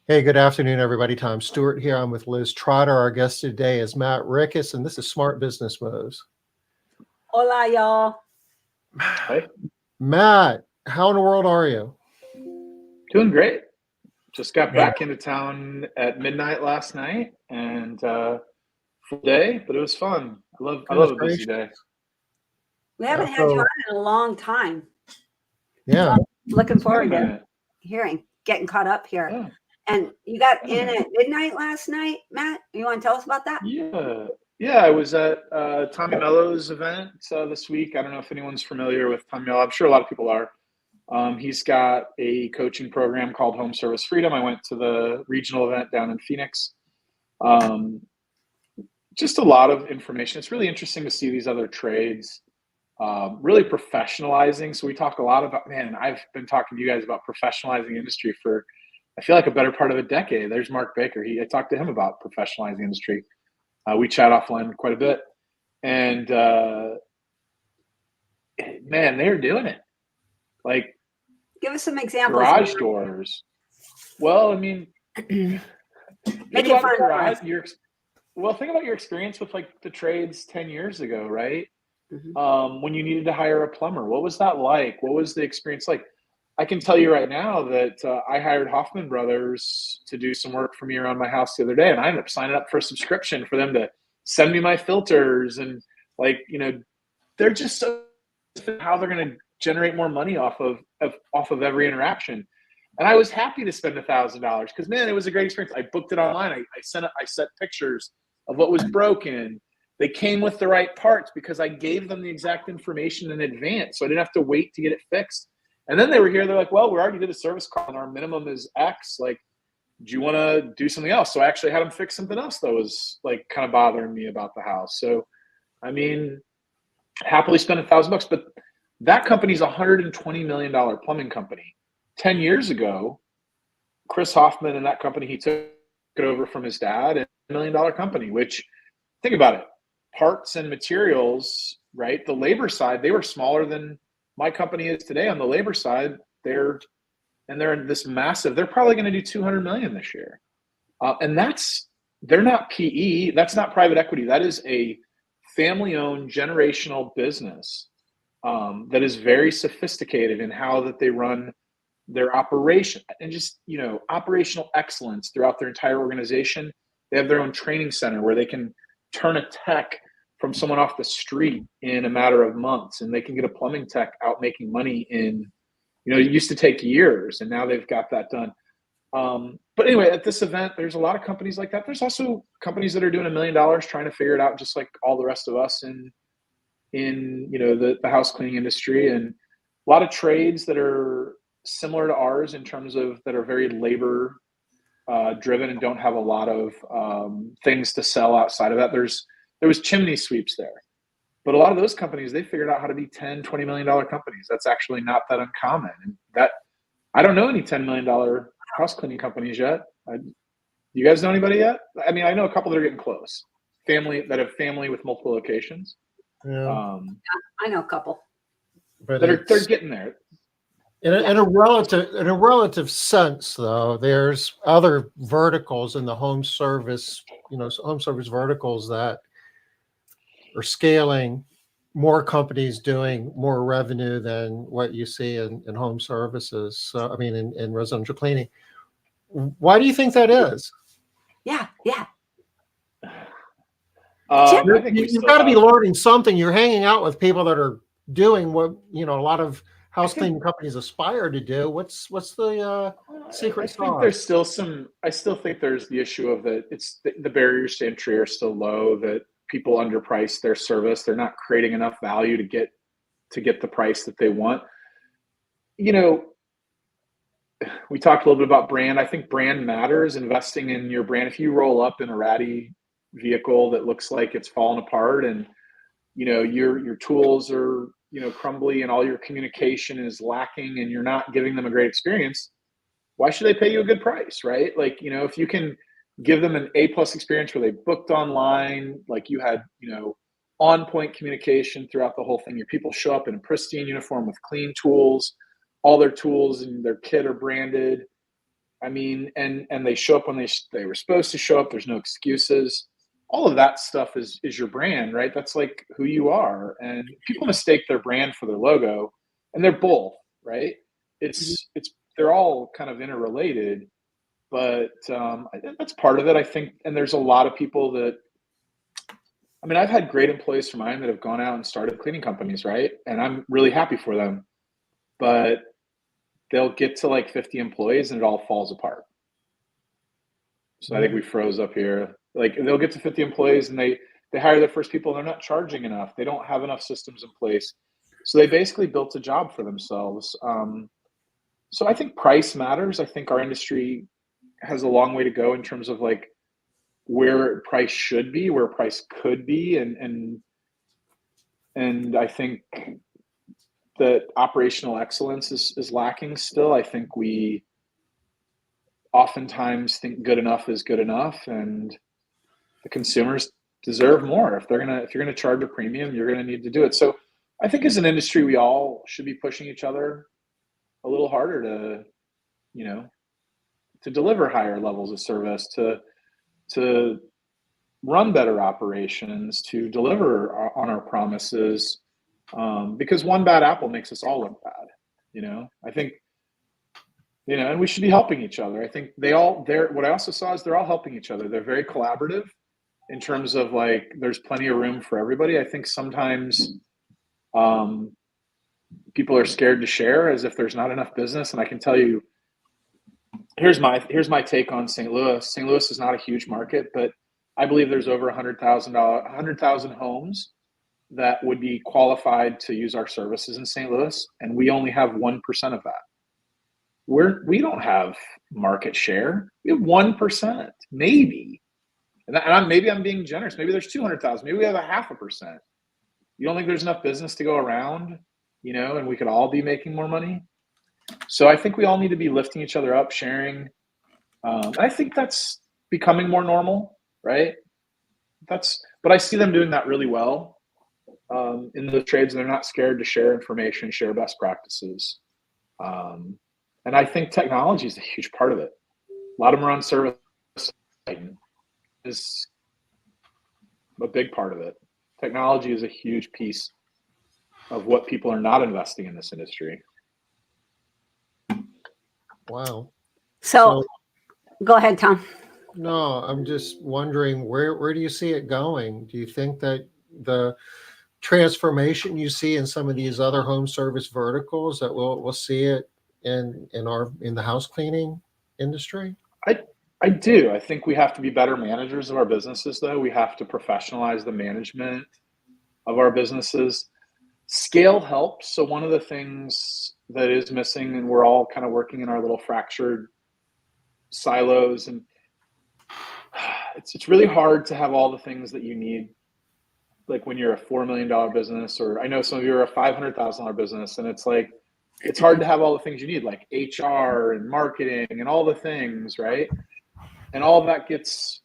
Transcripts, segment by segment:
Hey, good afternoon, everybody. Tom Stewart here. I'm with Liz Trotter. Our guest today is Matt Ricketts, and this is Smart Business Moves. Hola, y'all. Hi. Matt, how in the world are you? Doing great. Just got back into town at midnight last night and full day, but it was fun. I love a busy day. We haven't had you on in a long time. Yeah. So looking forward Wait a to minute. getting caught up here. Yeah. And you got Wait a in minute. at midnight last night, Matt? You want to tell us about that? Yeah, I was at Tommy Mello's event this week. I don't know if anyone's familiar with Tommy Mello. I'm sure a lot of people are. He's got a coaching program called Home Service Freedom. I went to the regional event down in Phoenix. Just a lot of information. It's really interesting to see these other trades really professionalizing. So we talk a lot about, man, I've been talking to you guys about professionalizing the industry for, I feel like, a better part of a decade. There's Mark Baker. I talked to him about professionalizing the industry. We chat offline quite a bit. And man, they're doing it. Like, give us some examples. Garage doors. Well, I mean, make it fun. Think about your experience with like the trades 10 years ago, right? Mm-hmm. When you needed to hire a plumber. What was that like? What was the experience like? I can tell you right now that I hired Hoffman Brothers to do some work for me around my house the other day, and I ended up signing up for a subscription for them to send me my filters, and they're just so how they're going to generate more money off of every interaction. And I was happy to spend $1,000 because, man, it was a great experience. I booked it online. I sent pictures of what was broken. They came with the right parts because I gave them the exact information in advance, so I didn't have to wait to get it fixed. And then they were here. They're like, well, we already did a service call and our minimum is X. Like, do you want to do something else? So I actually had them fix something else that was like kind of bothering me about the house. So, I mean, happily spend $1,000, but that company's a $120 million plumbing company. 10 years ago, Chris Hoffman and that company, he took it over from his dad, and $1 million company, which, think about it, parts and materials, right? The labor side, they were smaller than my company is today. On the labor side, they're in this massive, they're probably going to do 200 million this year. And they're not PE, that's not private equity. That is a family-owned generational business that is very sophisticated in how that they run their operation and just, operational excellence throughout their entire organization. They have their own training center where they can turn a tech from someone off the street in a matter of months, and they can get a plumbing tech out making money in, it used to take years, and now they've got that done. But anyway, at this event, there's a lot of companies like that. There's also companies that are doing $1 million trying to figure it out, just like all the rest of us in the house cleaning industry, and a lot of trades that are similar to ours in terms of that are very labor driven and don't have a lot of things to sell outside of that. There was chimney sweeps there, but a lot of those companies, they figured out how to be $10-20 million companies. That's actually not that uncommon. And that, I don't know any $10 million house cleaning companies yet. You guys know anybody yet? I mean, I know a couple that are getting close. Family with multiple locations. Yeah. I know a couple. But they're getting there. In a relative sense, though, there's other verticals in the home service verticals that are scaling, more companies doing more revenue than what you see in home services. So, I mean, in residential cleaning. Why do you think that is? Yeah. You've got to be learning something. You're hanging out with people that are doing what, a lot of house cleaning companies aspire to do. What's the secret sauce? I think there's still I still think there's the issue of the barriers to entry are still low, that people underprice their service. They're not creating enough value to get the price that they want. We talked a little bit about brand. I think brand matters, investing in your brand. If you roll up in a ratty vehicle that looks like it's falling apart, and your tools are crumbly, and all your communication is lacking, and you're not giving them a great experience, why should they pay you a good price, right? Like, if you can give them an A+ experience where they booked online, like you had on point communication throughout the whole thing, your people show up in a pristine uniform with clean tools, all their tools and their kit are branded, I mean, and they show up when they were supposed to show up. There's no excuses. All of that stuff is your brand, right? That's like who you are. And people mistake their brand for their logo, and they're both, right? It's they're all kind of interrelated, but that's part of it, I think. And there's a lot of people that, I mean, I've had great employees of mine that have gone out and started cleaning companies, right? And I'm really happy for them, but they'll get to like 50 employees and it all falls apart. So I think we froze up here. Like they'll get to 50 employees and they hire their first people and they're not charging enough. They don't have enough systems in place. So they basically built a job for themselves. So I think price matters. I think our industry has a long way to go in terms of like where price should be, where price could be. And I think that operational excellence is lacking still. I think we oftentimes think good enough is good enough, and the consumers deserve more. If you're gonna charge a premium, you're gonna need to do it. So I think as an industry, we all should be pushing each other a little harder to, you know, to deliver higher levels of service, to run better operations, to deliver on our promises, because one bad apple makes us all look bad. You know, I think, you know, and we should be helping each other. I think what I also saw is they're all helping each other. They're very collaborative in terms of like, there's plenty of room for everybody. I think sometimes people are scared to share as if there's not enough business. And I can tell you, here's my take on St. Louis. St. Louis is not a huge market, but I believe there's over 100,000 homes that would be qualified to use our services in St. Louis, and we only have 1% of that. We don't have market share. We have 1%, maybe. Maybe I'm being generous. Maybe there's 200,000. Maybe we have 0.5%. You don't think there's enough business to go around, you know, and we could all be making more money? So I think we all need to be lifting each other up, sharing. I think that's becoming more normal, right? But I see them doing that really well in the trades, and they're not scared to share information, share best practices. And I think technology is a huge part of it. A lot of them are on service is a big part of it. Technology is a huge piece of what people are not investing in this industry. Wow. So go ahead, Tom. No, I'm just wondering where do you see it going? Do you think that the transformation you see in some of these other home service verticals that we'll see it in the house cleaning industry? I do. I think we have to be better managers of our businesses, though. We have to professionalize the management of our businesses. Scale helps. So one of the things that is missing, and we're all kind of working in our little fractured silos, and it's really hard to have all the things that you need, like when you're a $4 million business, or I know some of you are a $500,000 business, and it's like, it's hard to have all the things you need, like HR and marketing and all the things, right? And all of that gets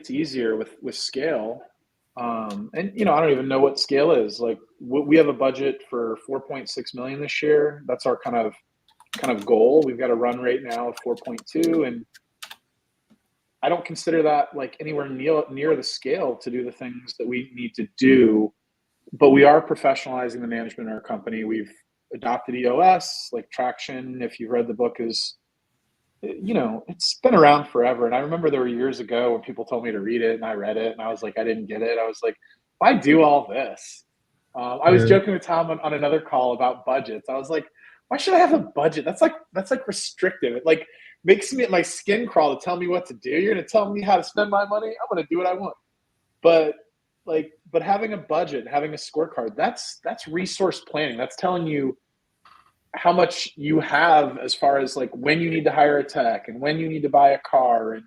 easier with scale. And you know, I don't even know what scale is. Like we have a budget for 4.6 million this year. That's our kind of goal. We've got a run rate now of 4.2, and I don't consider that like anywhere near the scale to do the things that we need to do. But we are professionalizing the management in our company. We've adopted EOS, like Traction. If you've read the book, is, you know, it's been around forever. And I remember there were years ago when people told me to read it, and I read it, and I was like, I didn't get it. I was like, why do all this? I was joking with Tom on another call about budgets. I was like, why should I have a budget? That's like restrictive. It like makes my skin crawl to tell me what to do. You're going to tell me how to spend my money? I'm going to do what I want. But having a budget, having a scorecard, that's resource planning. That's telling you how much you have as far as like when you need to hire a tech and when you need to buy a car and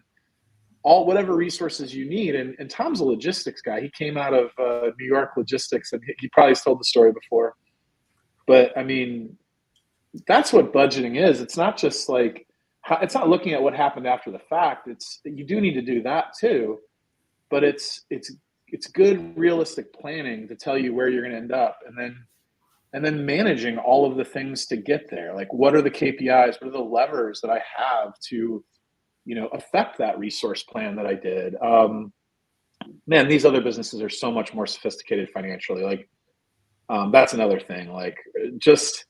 all whatever resources you need. And Tom's a logistics guy. He came out of New York logistics, and he probably told the story before. But I mean, that's what budgeting is. It's not just like, it's not looking at what happened after the fact. You do need to do that too, but it's good realistic planning to tell you where you're going to end up, and and then managing all of the things to get there. Like, what are the KPIs? What are the levers that I have to, affect that resource plan that I did? Man, these other businesses are so much more sophisticated financially. Like, that's another thing. Like, just,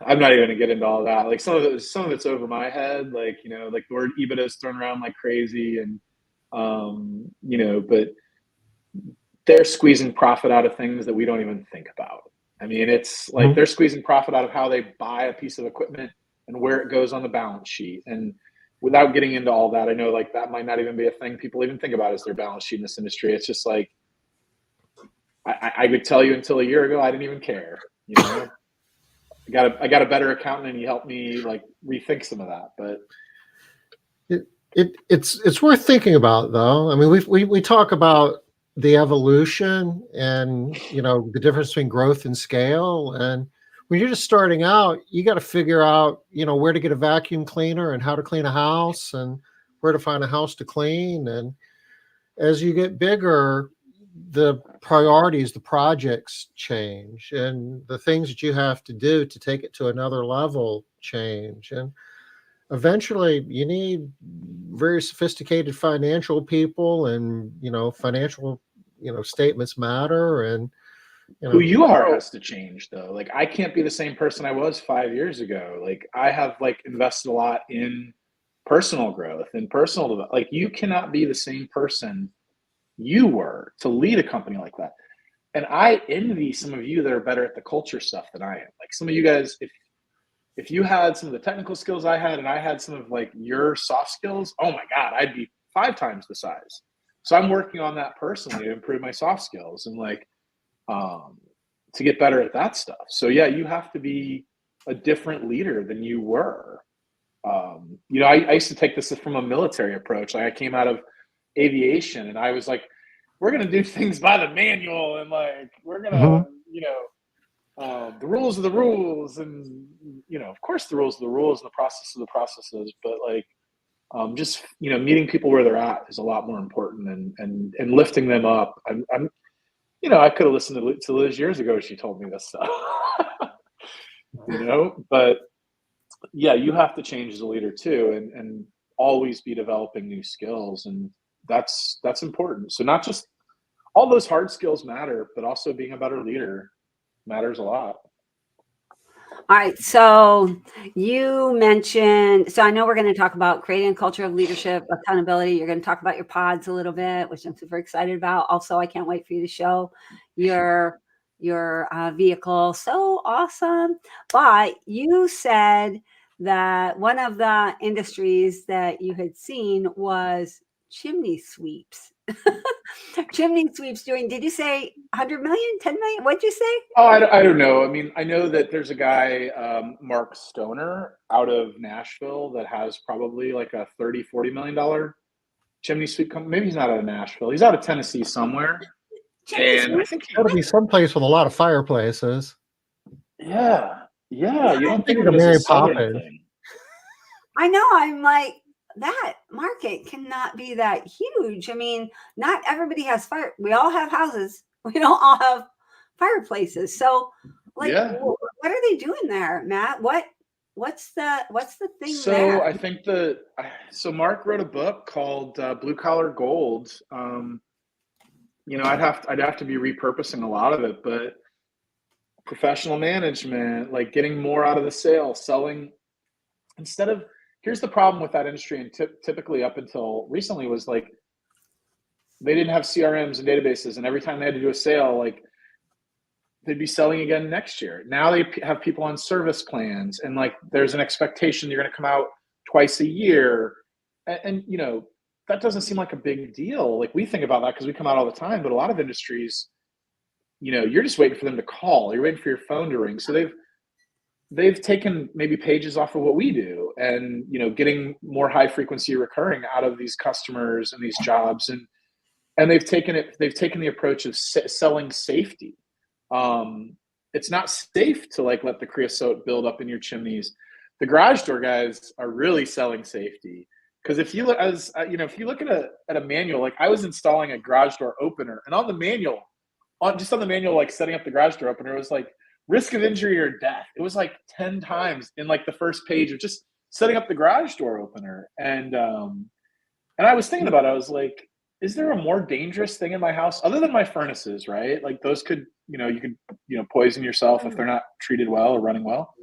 I'm not even gonna get into all that. Like, some of it's over my head. Like, like the word EBITDA is thrown around like crazy, and but they're squeezing profit out of things that we don't even think about. I mean, it's like they're squeezing profit out of how they buy a piece of equipment and where it goes on the balance sheet. And without getting into all that, I know like that might not even be a thing people even think about as their balance sheet in this industry. It's just like, I could tell you until a year ago, I didn't even care. I got a better accountant, and he helped me like rethink some of that. But it's worth thinking about, though. I mean, we talk about the evolution and the difference between growth and scale, and when you're just starting out, you got to figure out where to get a vacuum cleaner and how to clean a house and where to find a house to clean. And as you get bigger, the priorities, the projects change, and the things that you have to do to take it to another level change. And eventually you need very sophisticated financial people, and financial statements matter. And who you are has to change, though. Like, I can't be the same person I was 5 years ago. Like, I have like invested a lot in personal growth and personal development. Like, you cannot be the same person you were to lead a company like that. And I envy some of you that are better at the culture stuff than I am. Like, some of you guys, if you had some of the technical skills I had, and I had some of like your soft skills, oh my God, I'd be 5 times the size. So I'm working on that personally to improve my soft skills and like to get better at that stuff. So yeah, you have to be a different leader than you were. I used to take this from a military approach. Like, I came out of aviation, and I was like, we're gonna do things by the manual, and like we're gonna the rules are the rules, and of course the rules are the rules, and the process of the processes, but like just meeting people where they're at is a lot more important, and lifting them up. I'm I could have listened to Liz years ago. She told me this stuff. But yeah, you have to change as a leader too, and always be developing new skills, and that's important. So not just all those hard skills matter, but also being a better leader matters a lot. All right. So you mentioned, so I know we're going to talk about creating a culture of leadership, accountability. You're going to talk about your pods a little bit, which I'm super excited about. Also, I can't wait for you to show your vehicle. So awesome. But you said that one of the industries that you had seen was chimney sweeps. Chimney sweeps doing, did you say 100 million, 10 million? What'd you say? Oh, I don't know. I mean, I know that there's a guy, Mark Stoner, out of Nashville that has probably like a $30-40 million chimney sweep company. Maybe he's not out of Nashville. He's out of Tennessee somewhere. And I think got to be someplace with a lot of fireplaces. Yeah. You don't think of of it as Mary a Southern Poppins. thing. I know. I'm like, that market cannot be that huge. I mean, not everybody has fire. We all have houses. We don't all have fireplaces. So, like, what are they doing there, Matt? What's the thing So there? I think so Mark wrote a book called Blue Collar Gold. I'd have to be repurposing a lot of it, but professional management, like getting more out of the sale, selling instead of. Here's the problem with that industry, and typically up until recently was like they didn't have CRMs and databases, and every time they had to do a sale, like they'd be selling again next year. Now they have people on service plans, and like there's an expectation you're going to come out twice a year, and that doesn't seem like a big deal. Like, we think about that because we come out all the time, but a lot of industries, you're just waiting for them to call. You're waiting for your phone to ring. So they've taken maybe pages off of what we do, and getting more high frequency recurring out of these customers and these jobs, and they've taken the approach of selling safety. It's not safe to like let the creosote build up in your chimneys. The garage door guys are really selling safety, because if you look at a manual, like I was installing a garage door opener, and on the manual, like setting up the garage door opener, it was like risk of injury or death. It was like 10 times in like the first page of just setting up the garage door opener. And I was thinking about it. I was like, is there a more dangerous thing in my house other than my furnaces, right? Like those could, you could, poison yourself if they're not treated well or running well.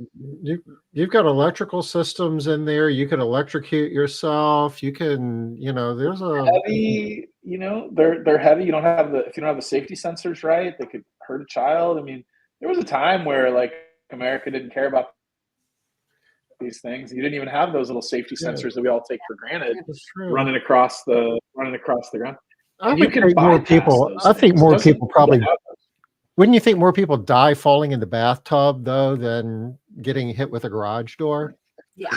You've got electrical systems in there. You can electrocute yourself. You can, there's a heavy, they're heavy. If you don't have the safety sensors right, they could hurt a child. I mean, there was a time where like America didn't care about these things. You didn't even have those little safety sensors that we all take for granted running across the ground. I think more people probably. Wouldn't you think more people die falling in the bathtub though than getting hit with a garage door? Yeah.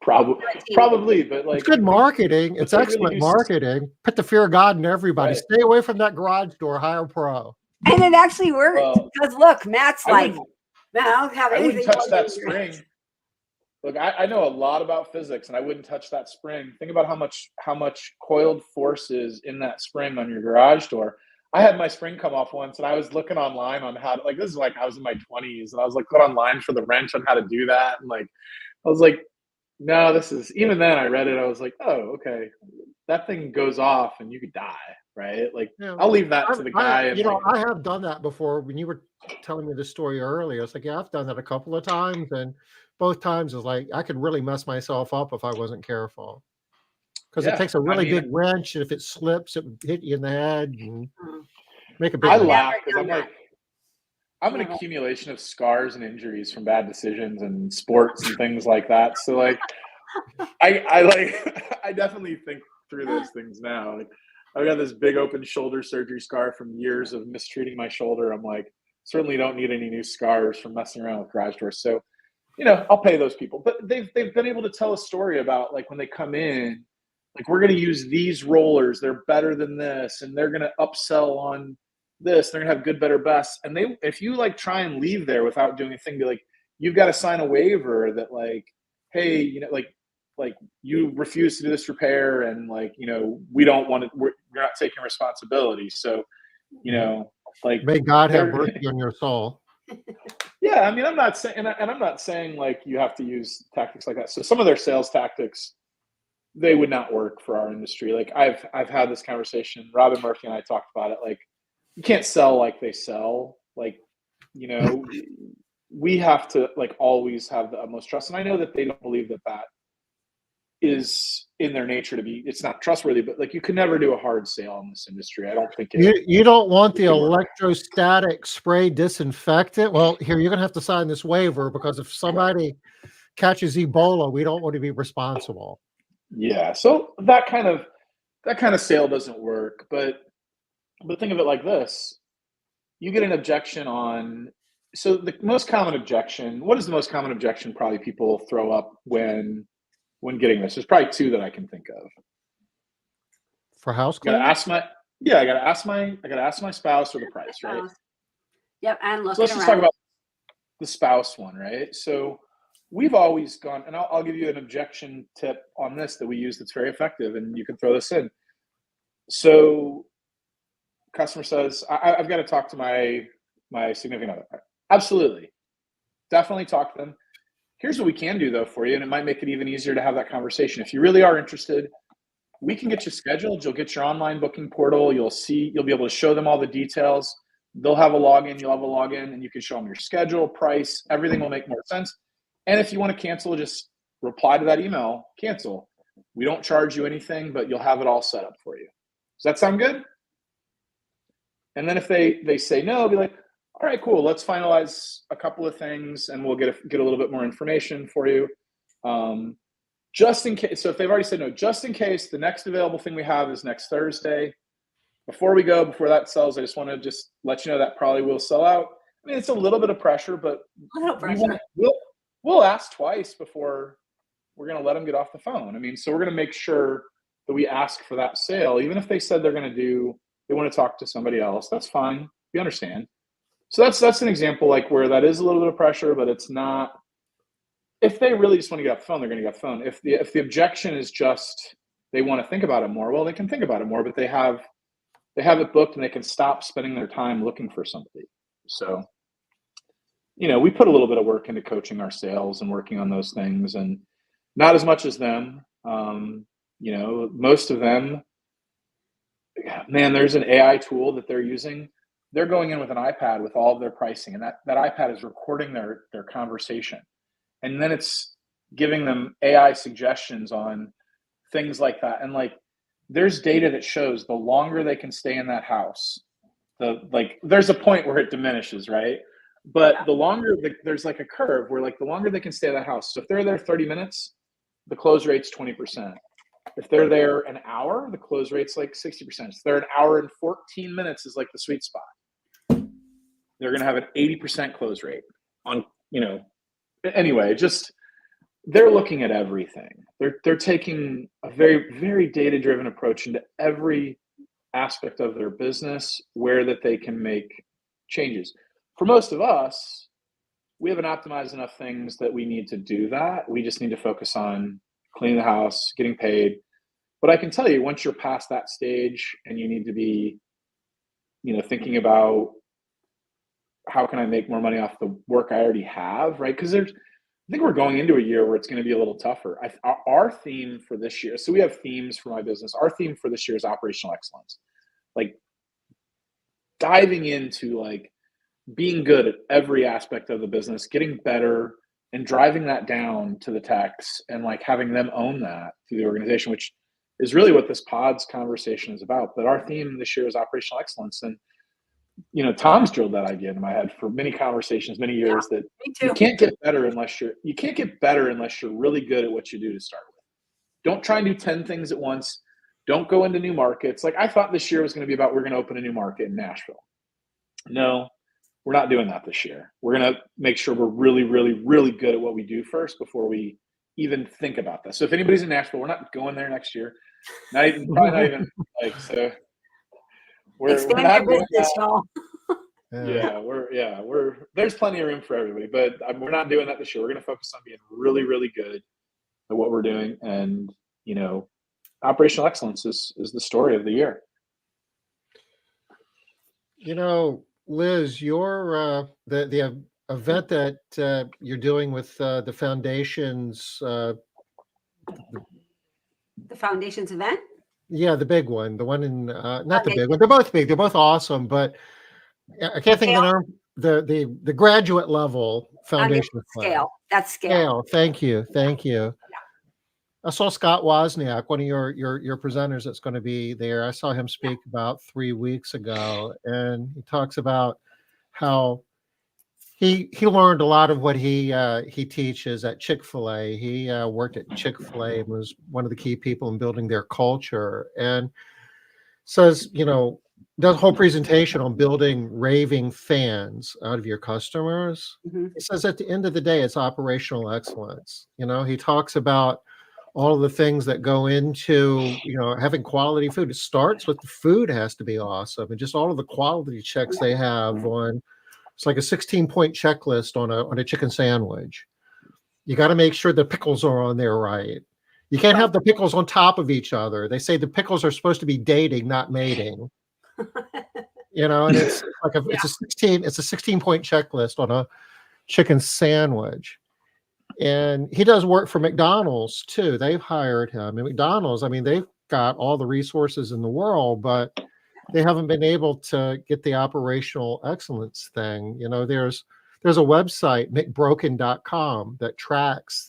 Probably, but like, it's good marketing. It's excellent marketing. Put the fear of God in everybody. Right. Stay away from that garage door. Hire a pro. And it actually worked because look, Matt's like, man, I don't have anything. I wouldn't touch that spring. Look, I know a lot about physics, and I wouldn't touch that spring. Think about how much coiled force is in that spring on your garage door. I had my spring come off once, and I was looking online on how to, like, this is like I was in my 20s, and I was like, going online for the wrench on how to do that, and like, I was like, no, this is, even then I read it, I was like, oh, okay, that thing goes off and you could die, right? Like, I'll leave that to the guy. I have done that before. When you were telling me the story earlier, it's like, yeah, I've done that a couple of times, and both times is like, I could really mess myself up if I wasn't careful. Because it takes a really big wrench, and if it slips, it would hit you in the head and make a big. I laugh because I'm like, I'm an accumulation of scars and injuries from bad decisions and sports and things like that. So like, I definitely think through those things now. Like, I've got this big open shoulder surgery scar from years of mistreating my shoulder. I'm like, certainly don't need any new scars from messing around with garage doors. So, I'll pay those people. But they've been able to tell a story about like when they come in, like, we're going to use these rollers. They're better than this, and they're going to upsell on this. They're gonna have good, better, best. And if you like try and leave there without doing a thing, be like, you've got to sign a waiver that like, hey, like you refuse to do this repair, and like, we don't want it. We're not taking responsibility. So, like, may God have mercy on your soul. Yeah, I mean, I'm not saying, and I'm not saying like you have to use tactics like that. So some of their sales tactics, they would not work for our industry. Like I've had this conversation. Robin Murphy and I talked about it. Like, you can't sell like they sell. Like, we have to like always have the utmost trust. And I know that they don't believe that is in their nature to be, it's not trustworthy, but like, you can never do a hard sale in this industry. I don't think you don't want the electrostatic spray disinfectant. Well, here, you're going to have to sign this waiver, because if somebody catches Ebola, we don't want to be responsible. Yeah. So that kind of sale doesn't work, but think of it like this. You get an objection on, so the most common objection, what is the most common objection probably people throw up when getting this? There's probably two that I can think of. For house cleaning? I gotta ask my spouse or the price, right? Yep, and look. So let's just talk about the spouse one, right? So we've always gone, and I'll give you an objection tip on this that we use that's very effective, and you can throw this in. So customer says, I've got to talk to my significant other. Absolutely. Definitely talk to them. Here's what we can do though for you, and it might make it even easier to have that conversation. If you really are interested, we can get you scheduled. You'll get your online booking portal. You'll be able to show them all the details. They'll have a login, you'll have a login, and you can show them your schedule, price, everything will make more sense. And if you want to cancel, just reply to that email, cancel. We don't charge you anything, but you'll have it all set up for you. Does that sound good? And then if they say no, be like, all right, cool. Let's finalize a couple of things, and we'll get a little bit more information for you. Just in case. So if they've already said no, just in case, the next available thing we have is next Thursday. Before that sells, I just want to let you know that probably will sell out. I mean, it's a little bit of pressure, but we'll ask twice before we're going to let them get off the phone. I mean, so we're going to make sure that we ask for that sale, even if they said they want to talk to somebody else. That's fine. We understand. So that's an example like where that is a little bit of pressure, but it's not. If they really just want to get off the phone, they're going to get off the phone. If the objection is just they want to think about it more, well, they can think about it more, but they have it booked, and they can stop spending their time looking for somebody. So we put a little bit of work into coaching our sales and working on those things, and not as much as them. Most of them, man, there's an AI tool that they're using. They're going in with an iPad with all of their pricing, and that iPad is recording their conversation. And then it's giving them AI suggestions on things like that. And like, there's data that shows the longer they can stay in that house, there's a point where it diminishes, right? But the longer there's like a curve where like the longer they can stay in that house. So if they're there 30 minutes, the close rate's 20%. If they're there an hour, the close rate's like 60%. If they're an hour and 14 minutes is like the sweet spot. They're going to have an 80% close rate on, anyway, just they're looking at everything. They're taking a very, very data-driven approach into every aspect of their business where that they can make changes. For most of us, we haven't optimized enough things that we need to do that. We just need to focus on cleaning the house, getting paid. But I can tell you, once you're past that stage and you need to be, thinking about how can I make more money off the work I already have, right? Because I think we're going into a year where it's going to be a little tougher. Our theme for this year, so we have themes for my business. Our theme for this year is operational excellence. Like diving into like being good at every aspect of the business, getting better and driving that down to the techs and like having them own that through the organization, which is really what this PODS conversation is about. But our theme this year is operational excellence. And Tom's drilled that idea into my head for many conversations, many years, that you can't get better unless you're really good at what you do to start with. Don't try and do 10 things at once. Don't go into new markets. Like I thought this year was going to be about, we're going to open a new market in Nashville. No, we're not doing that this year. We're going to make sure we're really, really, really good at what we do first before we even think about this. So if anybody's in Nashville, we're not going there next year. Probably not even like, so we're not doing that. There's plenty of room for everybody, but we're not doing that this year. We're going to focus on being really, really good at what we're doing. And, operational excellence is the story of the year. Liz, your the event that you're doing with the foundations, the foundations event. Yeah, the big one, the one in not the big one. They're both big. They're both awesome, but I can't think of the name. The graduate level foundation scale. That's scale. Thank you. Yeah. I saw Scott Wozniak, one of your presenters that's going to be there. I saw him speak about 3 weeks ago, and he talks about how he learned a lot of what he teaches at Chick-fil-A. He worked at Chick-fil-A and was one of the key people in building their culture, and says, does a whole presentation on building raving fans out of your customers. Mm-hmm. He says at the end of the day, it's operational excellence. He talks about all of the things that go into, having quality food. It starts with the food has to be awesome, and just all of the quality checks they have on. It's like a 16-point checklist on a chicken sandwich. You got to make sure the pickles are on there right. You can't have the pickles on top of each other. They say the pickles are supposed to be dating, not mating. And it's like it's a 16-point checklist on a chicken sandwich. And he does work for McDonald's too. They've hired him. And McDonald's, they've got all the resources in the world, but they haven't been able to get the operational excellence thing. There's a website, mcbroken.com, that tracks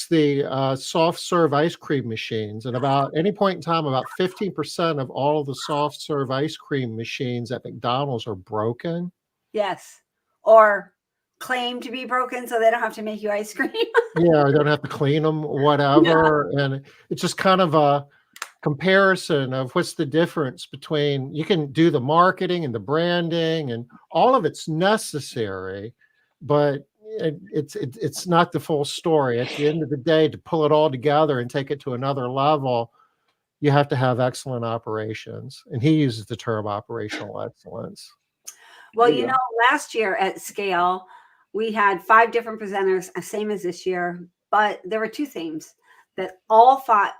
the soft serve ice cream machines. And about any point in time, about 15% of all of the soft serve ice cream machines at McDonald's are broken. Yes. Or claim to be broken so they don't have to make you ice cream. Yeah, or they don't have to clean them, whatever. Yeah. And it's just kind of a comparison of what's the difference between, you can do the marketing and the branding and all of it's necessary, but it's not the full story. At the end of the day, to pull it all together and take it to another level, you have to have excellent operations. And he uses the term operational excellence. Well, last year at Scale, we had 5 different presenters, same as this year, but there were 2 themes that all thought,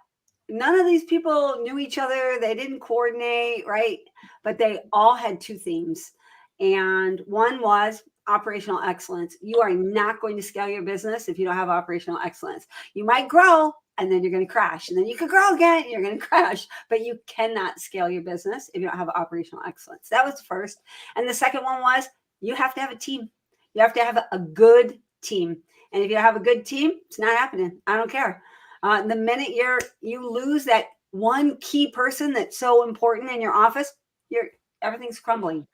none of these people knew each other. They didn't coordinate, right? But they all had 2 themes. And one was operational excellence. You are not going to scale your business if you don't have operational excellence. You might grow and then you're going to crash, and then you could grow again and you're going to crash, but you cannot scale your business if you don't have operational excellence. That was the first. And the second one was you have to have a team. You have to have a good team. And if you have a good team, it's not happening. I don't care. The minute you lose that one key person that's so important in your office, everything's crumbling.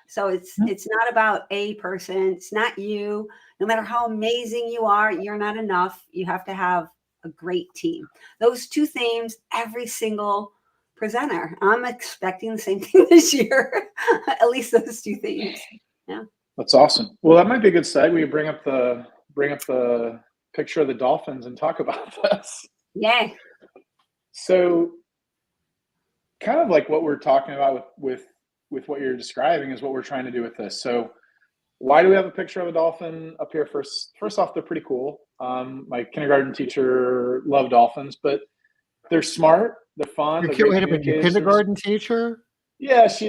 So it's not about a person. It's not you. No matter how amazing you are, you're not enough. You have to have a great team. Those two themes, every single presenter. I'm expecting the same thing this year. At least those two themes. Yeah. That's awesome. Well, that might be a good segue. We bring up the picture of the dolphins and talk about this. Yeah. So kind of like what we're talking about with what you're describing is what we're trying to do with this. So why do we have a picture of a dolphin up here? First off, they're pretty cool. My kindergarten teacher loved dolphins, but they're smart. They're fun. Wait a minute, your kindergarten teacher? Yeah, she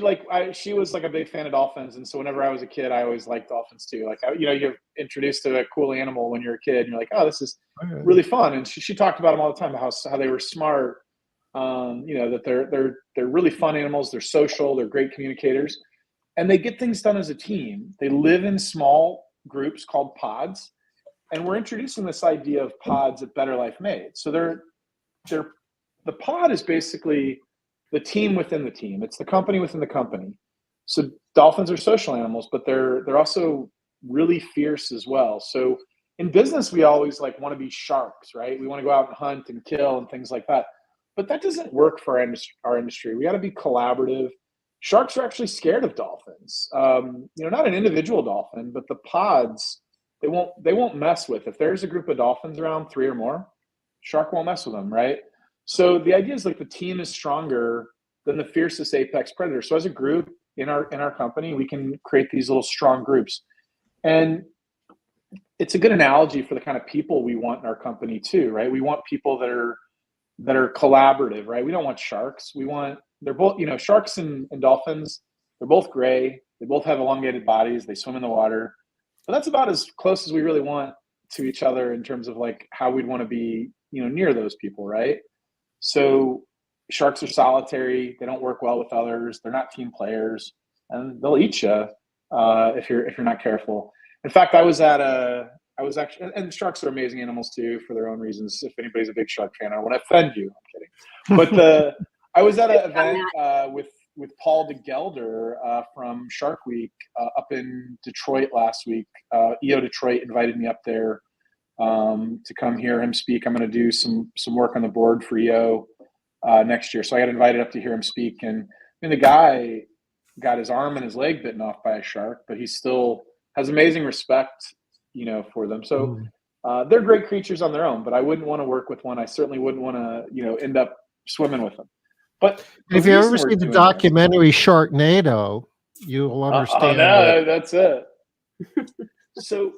was like a big fan of dolphins, and so whenever I was a kid, I always liked dolphins too. Like, you're introduced to a cool animal when you're a kid, and you're like, oh, this is really fun. And she talked about them all the time, how they were smart. That they're really fun animals. They're social. They're great communicators, and they get things done as a team. They live in small groups called pods, and we're introducing this idea of pods at Better Life Maids. So the pod is basically the team within the team. It's the company within the company. So dolphins are social animals, but they're also really fierce as well. So in business, we always want to be sharks, right? We want to go out and hunt and kill and things like that. But that doesn't work for our industry. We got to be collaborative. Sharks are actually scared of dolphins. Not an individual dolphin, but the pods, they won't mess with. If there's a group of dolphins around, 3 or more, shark won't mess with them, right? So the idea is the team is stronger than the fiercest apex predator. So as a group in our company, we can create these little strong groups. And it's a good analogy for the kind of people we want in our company too, right? We want people that are collaborative, right? We don't want sharks. They're both, sharks and dolphins, they're both gray. They both have elongated bodies. They swim in the water. But that's about as close as we really want to each other in terms of how we'd want to be, near those people, right? So sharks are solitary. They don't work well with others. They're not team players, and they'll eat you if you're not careful. In fact, I was actually, and sharks are amazing animals too for their own reasons. If anybody's a big shark fan, I don't want to offend you. I'm kidding. But I was at an event with Paul DeGelder from Shark Week up in Detroit last week. EO Detroit invited me up there to come hear him speak. I'm going to do some work on the board for EO next year. So I got invited up to hear him speak. And the guy got his arm and his leg bitten off by a shark, but he still has amazing respect, for them. So they're great creatures on their own, but I wouldn't want to work with one. I certainly wouldn't want to, end up swimming with them. But if you ever see the documentary Sharknado, you'll understand. That's it. So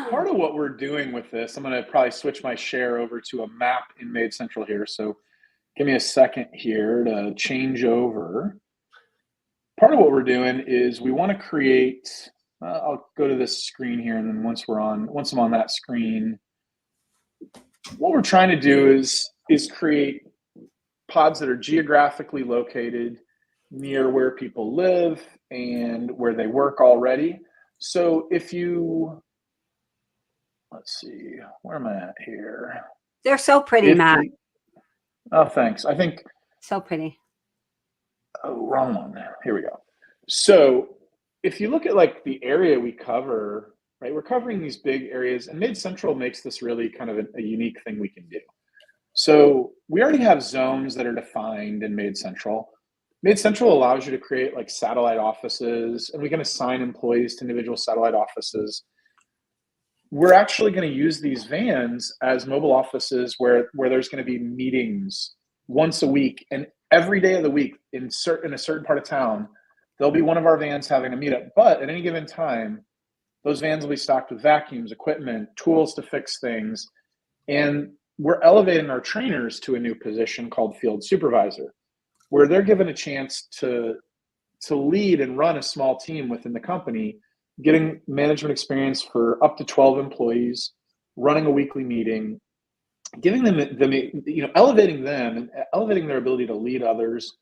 part of what we're doing with this, I'm going to probably switch my share over to a map in MaidCentral here. So give me a second here to change over. Part of what we're doing is we want to create, I'll go to this screen here, and then once I'm on that screen, what we're trying to do is create pods that are geographically located near where people live and where they work already. So if you, let's see, where am I at here? They're so pretty, Matt. Oh, thanks. I think. So pretty. Oh, wrong one there. Here we go. So if you look at the area we cover, right, we're covering these big areas, and MaidCentral makes this really kind of a unique thing we can do. So we already have zones that are defined in MaidCentral. MaidCentral allows you to create satellite offices, and we can assign employees to individual satellite offices. We're actually going to use these vans as mobile offices where there's going to be meetings once a week, and every day of the week in a certain part of town, there'll be one of our vans having a meetup. But at any given time, those vans will be stocked with vacuums, equipment, tools to fix things, and we're elevating our trainers to a new position called field supervisor, where they're given a chance to to lead and run a small team within the company, getting management experience for up to 12 employees, running a weekly meeting, giving them, elevating them and elevating their ability to lead others.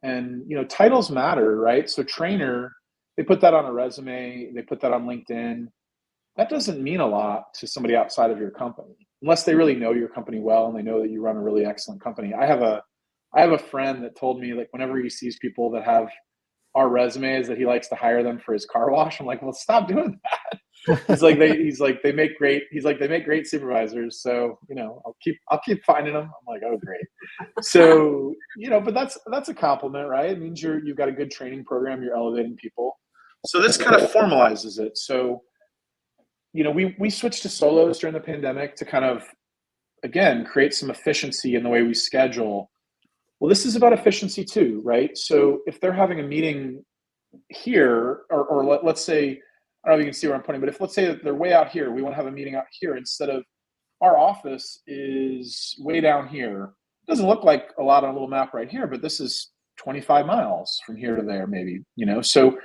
And, titles matter, right? So trainer, they put that on a resume, they put that on LinkedIn. That doesn't mean a lot to somebody outside of your company, unless they really know your company well and they know that you run a really excellent company. I have a friend that told me, like, whenever he sees people that have our resumes, that he likes to hire them for his car wash. I'm like, well, stop doing that. They make great supervisors. So, I'll keep finding them. I'm like, oh, great. So, but that's a compliment, right? It means you've got a good training program. You're elevating people. So this kind of formalizes it. So, we switched to solos during the pandemic to kind of, again, create some efficiency in the way we schedule. Well, this is about efficiency too, right? So if they're having a meeting here, or let's say, I don't know if you can see where I'm putting, but if let's say that they're way out here, we want to have a meeting out here instead of our office is way down here. It doesn't look like a lot on a little map right here, but this is 25 miles from here to there, maybe, so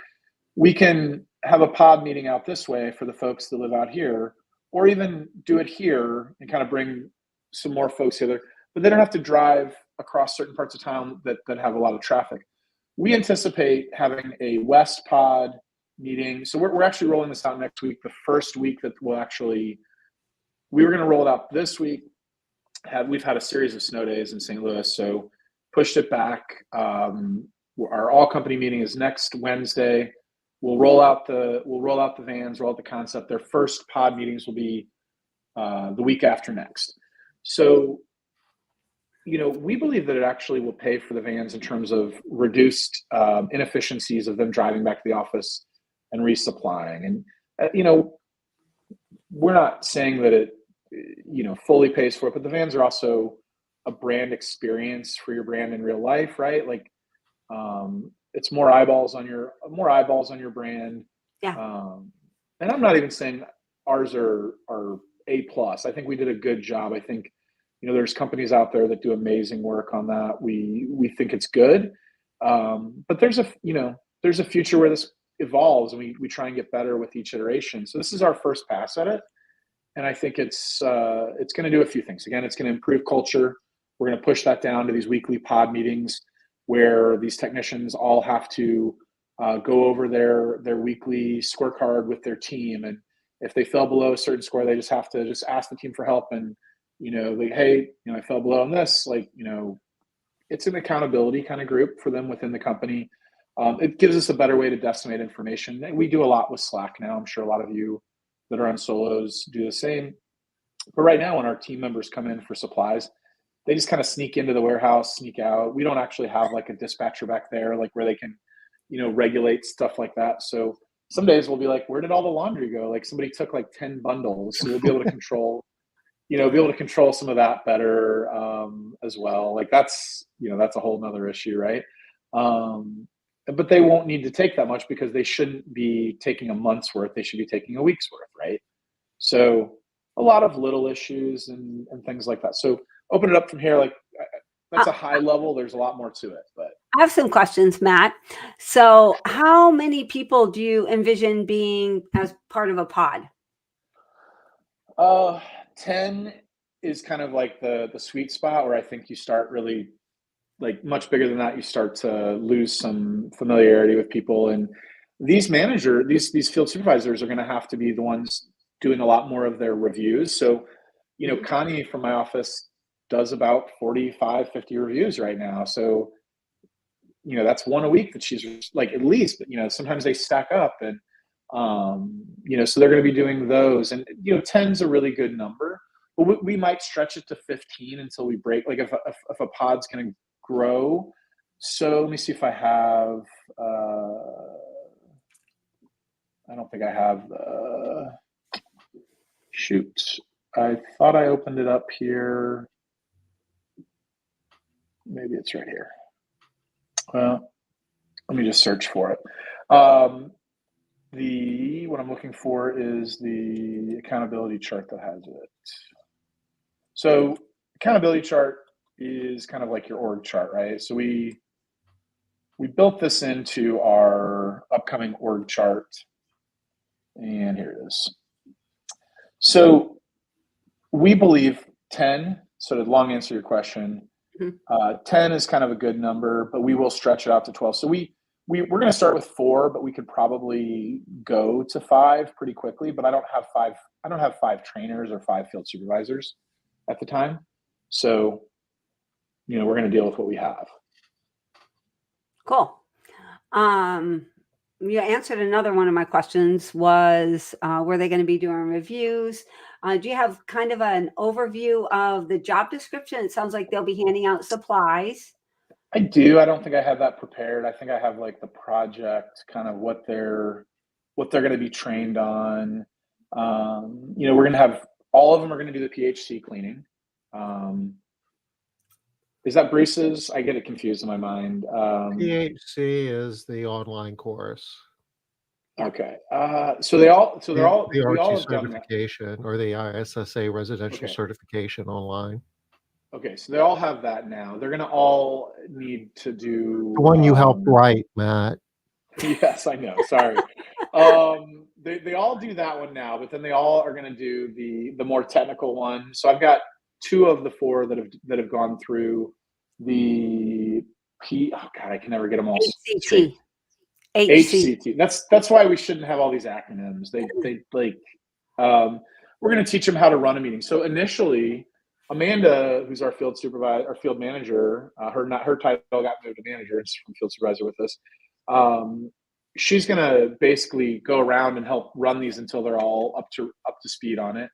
we can have a pod meeting out this way for the folks that live out here, or even do it here and kind of bring some more folks here, but they don't have to drive across certain parts of town that have a lot of traffic. We anticipate having a West pod meeting. So we're actually rolling this out next week. The first week that we were going to roll it out this week. We've had a series of snow days in St. Louis, so pushed it back. Our all company meeting is next Wednesday. We'll roll out the vans, roll out the concept. Their first pod meetings will be the week after next. So, we believe that it actually will pay for the vans in terms of reduced inefficiencies of them driving back to the office and resupplying. And, we're not saying that it, fully pays for it, but the vans are also a brand experience for your brand in real life, right? Like, it's more eyeballs on your brand. Yeah. And I'm not even saying ours are A+. I think we did a good job. I think, there's companies out there that do amazing work on that. We think it's good. But there's a future where this evolves and we try and get better with each iteration. So this is our first pass at it. And I think it's going to do a few things. Again, it's going to improve culture. We're going to push that down to these weekly pod meetings where these technicians all have to go over their weekly scorecard with their team. And if they fell below a certain score, they just have to ask the team for help. And, like, hey, I fell below on this. Like, it's an accountability kind of group for them within the company. It gives us a better way to decimate information. We do a lot with Slack now. I'm sure a lot of you that are on solos do the same. But right now, when our team members come in for supplies, they just kind of sneak into the warehouse, sneak out. We don't actually have like a dispatcher back there, like where they can, regulate stuff like that. So some days we'll be like, where did all the laundry go? Like somebody took like 10 bundles. So we'll be able to control, some of that better as well. Like that's a whole nother issue, right? But they won't need to take that much because they shouldn't be taking a month's worth. They should be taking a week's worth, right? So a lot of little issues and things like that. So open it up from here. Like that's a high level. There's a lot more to it, but I have some questions, Matt. So how many people do you envision being as part of a pod? 10 is kind of like the sweet spot where I think you start really, like, much bigger than that. You start to lose some familiarity with people, and these field supervisors are going to have to be the ones doing a lot more of their reviews. So, Connie from my office does about 45, 50 reviews right now. So, that's one a week that she's like, at least, but, sometimes they stack up and, so they're going to be doing those, and, 10's a really good number, but we might stretch it to 15 until we break, like if a pod's going to grow. So let me see if I have, I don't think I have, shoot. I thought I opened it up here. Maybe it's right here. Well, let me just search for it. What I'm looking for is the accountability chart that has it. So accountability chart is kind of like your org chart, right? So we we built this into our upcoming org chart, and here it is. So we believe 10, so to long answer your question, 10 is kind of a good number, but we will stretch it out to 12. So we're going to start with 4, but we could probably go to 5 pretty quickly, but I don't have 5 trainers or 5 field supervisors at the time. So, we're going to deal with what we have. Cool. You answered another one of my questions was, were they going to be doing reviews? Do you have kind of an overview of the job description? It sounds like they'll be handing out supplies. I do. I don't think I have that prepared. I think I have like the project, kind of what they're going to be trained on. We're going to have, all of them are going to do the PHC cleaning. Is that Breese's? I get it confused in my mind. PHC is the online course. Okay. So they're all The we all RT have done that. certification or the ISSA residential Okay. certification online. Okay, so they all have that now. They're going to all need to do The one you helped write, Matt. Yes, I know. Sorry. They all do that one now, but then they all are going to do the more technical one. So I've got 2 of the 4 that have gone through the Oh God, I can never get them all straight. HCT. That's why we shouldn't have all these acronyms. They like we're going to teach them how to run a meeting. So initially, Amanda, who's our field supervisor, our field manager, her title got moved to manager, and she's from field supervisor with us. She's going to basically go around and help run these until they're all up to speed on it.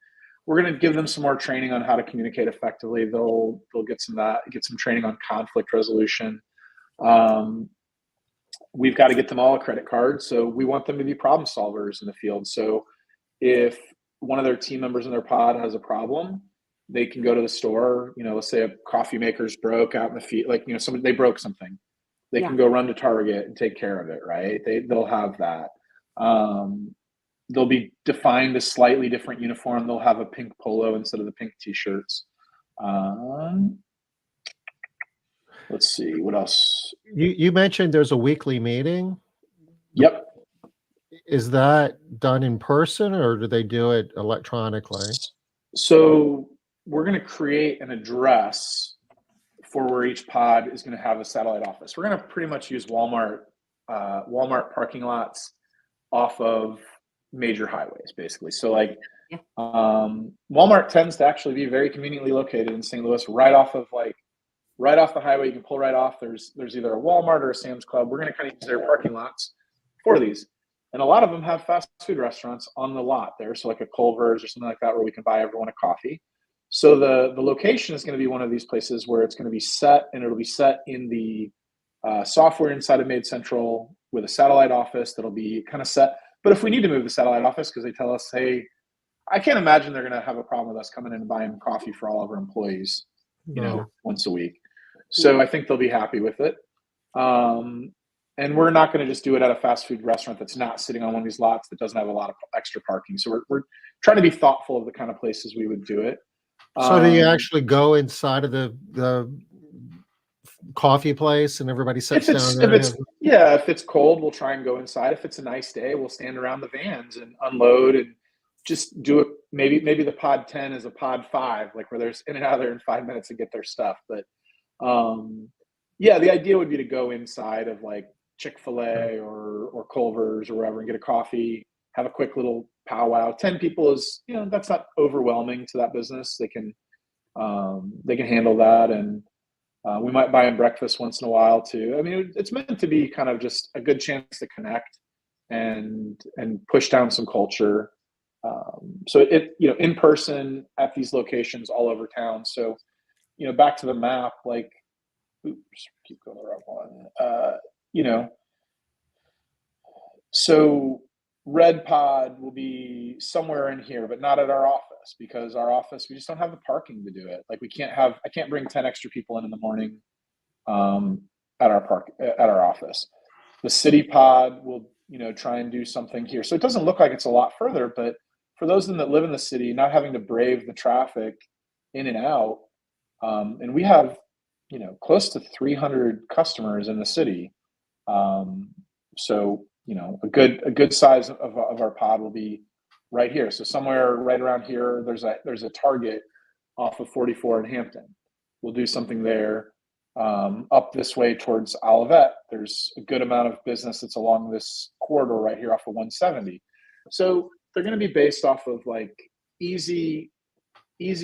We're going to give them some more training on how to communicate effectively. They'll get some training on conflict resolution. We've got to get them all a credit card. So we want them to be problem solvers in the field. So if one of their team members in their pod has a problem, they can go to the store. Let's say a coffee maker's broke out in the field, like, they broke something. They can go run to Target and take care of it, right? They'll have that. They'll be defined a slightly different uniform. They'll have a pink polo instead of the pink t-shirts. Let's see, what else? You mentioned there's a weekly meeting. Yep. Is that done in person or do they do it electronically? So we're going to create an address for where each pod is going to have a satellite office. We're going to pretty much use Walmart parking lots off of major highways, basically. So like Walmart tends to actually be very conveniently located in St. Louis, right off the highway. You can pull right off. There's either a Walmart or a Sam's Club. We're going to kind of use their parking lots for these. And a lot of them have fast food restaurants on the lot there. So like a Culver's or something like that, where we can buy everyone a coffee. So the location is going to be one of these places where it's going to be set, and it'll be set in the software inside of MaidCentral with a satellite office that'll be kind of set. But if we need to move the satellite office because they tell us, hey, I can't imagine they're going to have a problem with us coming in and buying coffee for all of our employees, once a week. So I think they'll be happy with it. And we're not going to just do it at a fast food restaurant that's not sitting on one of these lots that doesn't have a lot of extra parking. So we're trying to be thoughtful of the kind of places we would do it. So do you actually go inside of the coffee place and everybody sits down there? If it's cold, we'll try and go inside. If it's a nice day, we'll stand around the vans and unload and just do it. Maybe the pod 10 is a pod 5, like where there's in and out of there in 5 minutes to get their stuff. But the idea would be to go inside of like Chick-fil-A or Culver's or wherever and get a coffee, have a quick little powwow. 10 people is, that's not overwhelming to that business. They can handle that. And we might buy them breakfast once in a while too. I mean, it's meant to be kind of just a good chance to connect and push down some culture. So in person at these locations all over town. So, back to the map, like, oops, keep going the wrong one. So Red Pod will be somewhere in here, but not at our office, because our office, we just don't have the parking to do it. Like I can't bring 10 extra people in the morning at our office. The City Pod will, try and do something here. So it doesn't look like it's a lot further, but for those of them that live in the city, not having to brave the traffic in and out, and we have, close to 300 customers in the city. So, a good size of our pod will be right here. So somewhere right around here, there's a Target off of 44 in Hampton. We'll do something there. Up this way towards Olivet, there's a good amount of business that's along this corridor right here off of 170. So they're going to be based off of like easy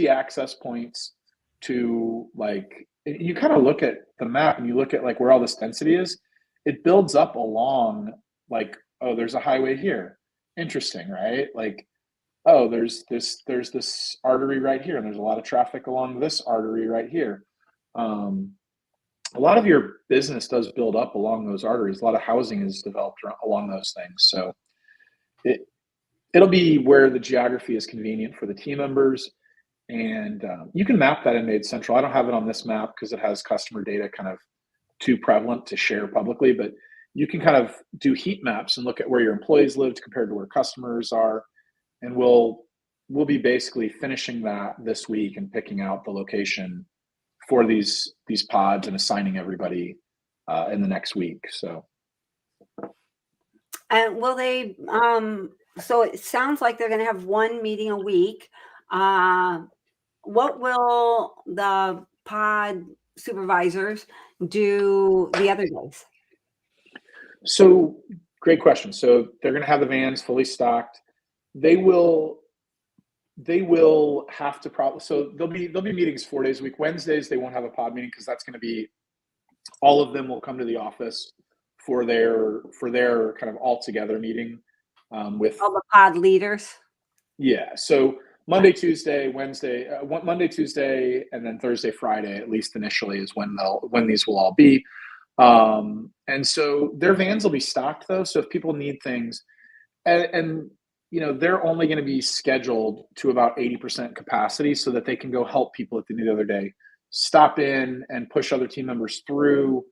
access points to, like, you kind of look at the map and you look at like where all this density is. It builds up along, like, oh, there's a highway here. Interesting, right? Like, oh, there's this artery right here, and there's a lot of traffic along this artery right here. A lot of your business does build up along those arteries. A lot of housing is developed along those things. So it'll be where the geography is convenient for the team members. And you can map that in MaidCentral. I don't have it on this map because it has customer data kind of too prevalent to share publicly, but you can kind of do heat maps and look at where your employees lived compared to where customers are. And we'll be basically finishing that this week and picking out the location for these pods and assigning everybody in the next week. So, and will they? So it sounds like they're going to have one meeting a week. What will the pod supervisors do the other days? So great question. So they're going to have the vans fully stocked. They will have to probably, so there'll be meetings 4 days a week. Wednesdays, they won't have a pod meeting because that's going to be, all of them will come to the office for their kind of all together meeting with all the pod leaders. Yeah. So Monday, Tuesday, Wednesday, Monday, Tuesday, and then Thursday, Friday, at least initially, is when these will all be. And so their vans will be stocked though. So if people need things, and they're only going to be scheduled to about 80% capacity so that they can go help people at the end of the other day, stop in and push other team members through.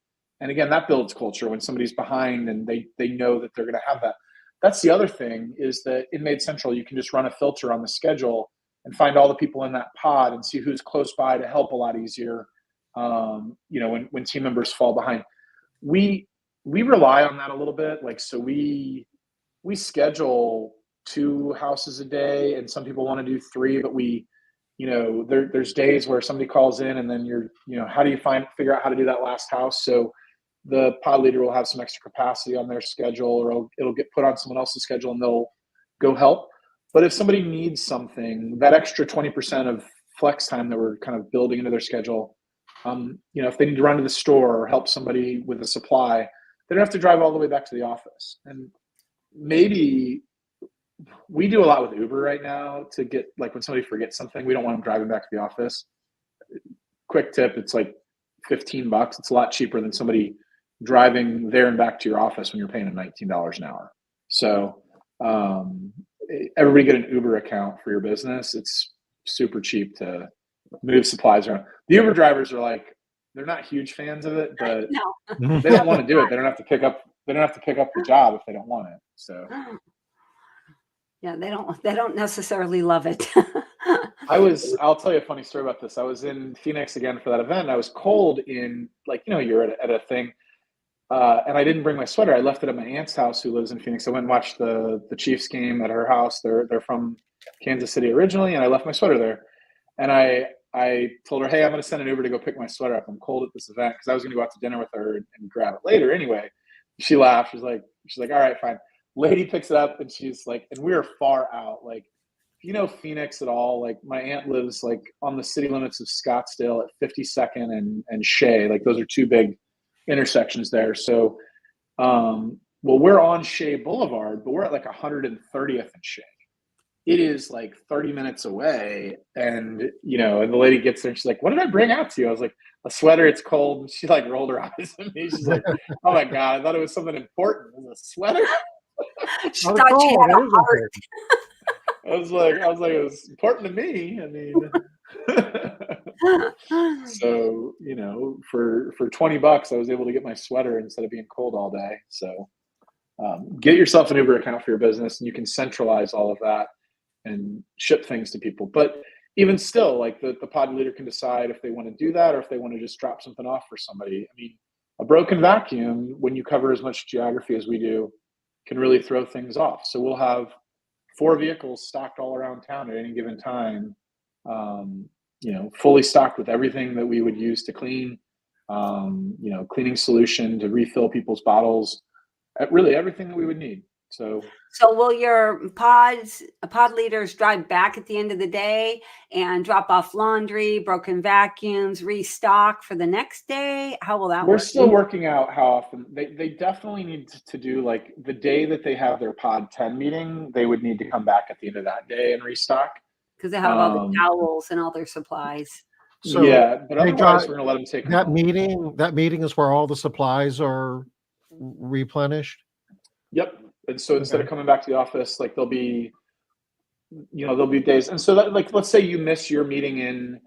And again, that builds culture when somebody's behind and they know that they're going to have that. That's the other thing, is that in MaidCentral, you can just run a filter on the schedule and find all the people in that pod and see who's close by to help a lot easier. When team members fall behind, we rely on that a little bit. Like, so we schedule 2 houses a day, and some people want to do 3, but there's days where somebody calls in and then how do you figure out how to do that last house? So the pod leader will have some extra capacity on their schedule, or it'll get put on someone else's schedule and they'll go help. But if somebody needs something, that extra 20% of flex time that we're kind of building into their schedule, if they need to run to the store or help somebody with a supply, they don't have to drive all the way back to the office. And maybe we do a lot with Uber right now to get, like, when somebody forgets something, we don't want them driving back to the office. Quick tip, it's like $15. It's a lot cheaper than somebody driving there and back to your office when you're paying them $19 an hour. So everybody get an Uber account for your business. It's super cheap to move supplies around. The Uber drivers are like, they're not huge fans of it, but No. they don't want to do it. They don't have to pick up the job if they don't want it. So yeah, they don't necessarily love it. I'll tell you a funny story about this. I was in Phoenix again for that event. I was cold in, like, you're at a thing. And I didn't bring my sweater. I left it at my aunt's house, who lives in Phoenix. I went and watched the Chiefs game at her house. They're from Kansas City originally, and I left my sweater there. And I told her, hey, I'm going to send an Uber to go pick my sweater up. I'm cold at this event, because I was going to go out to dinner with her and grab it later anyway. She laughed. She's like, all right, fine. Lady picks it up, and she's like, and we are far out. Like, if you know Phoenix at all, like, my aunt lives like on the city limits of Scottsdale at 52nd and Shea. Like, those are 2 big intersections there. So, we're on Shea Boulevard, but we're at like 130th and Shea. It is like 30 minutes away. And, and the lady gets there and she's like, what did I bring out to you? I was like, a sweater, it's cold. And she like rolled her eyes at me. She's like, oh my God, I thought it was something important. It was a sweter. She thought she had a heart. I was like, it was important to me. I mean, so, for $20, I was able to get my sweater instead of being cold all day. So get yourself an Uber account for your business, and you can centralize all of that and ship things to people. But even still, like, the pod leader can decide if they want to do that or if they want to just drop something off for somebody. I mean, A broken vacuum, when you cover as much geography as we do, can really throw things off. So we'll have 4 vehicles stocked all around town at any given time, fully stocked with everything that we would use to clean, cleaning solution to refill people's bottles, really everything that we would need. So will your pod leaders drive back at the end of the day and drop off laundry, broken vacuums, restock for the next day? How will that work? We're still working out how often. They definitely need to do, like, the day that they have their pod 10 meeting, they would need to come back at the end of that day and restock. Because they have all the towels and all their supplies. So yeah, but otherwise we're going to let them take them that home. meeting. That meeting is where all the supplies are replenished. Yep. And so instead of coming back to the office, like, there'll be days. And so that, like, let's say you miss your meeting in